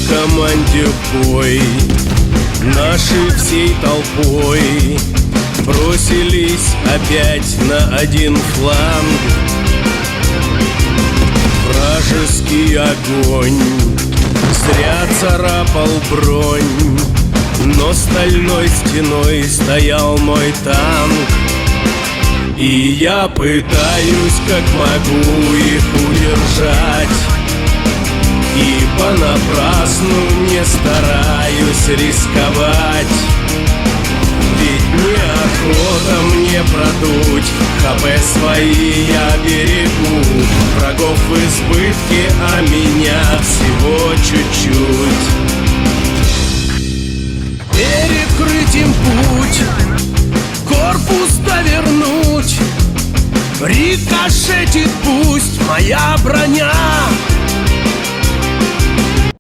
команде в бой. Наши всей толпой бросились опять на один фланг. Вражеский огонь зря царапал бронь, но стальной стеной стоял мой танк. И я пытаюсь как могу их удержать, и понапрасну не стараюсь рисковать. Ведь неохота мне продуть, ХП свои я берегу. Врагов в избытке, а меня всего чуть-чуть. Перекрыть им путь, корпус довернуть, рикошетит пусть моя броня.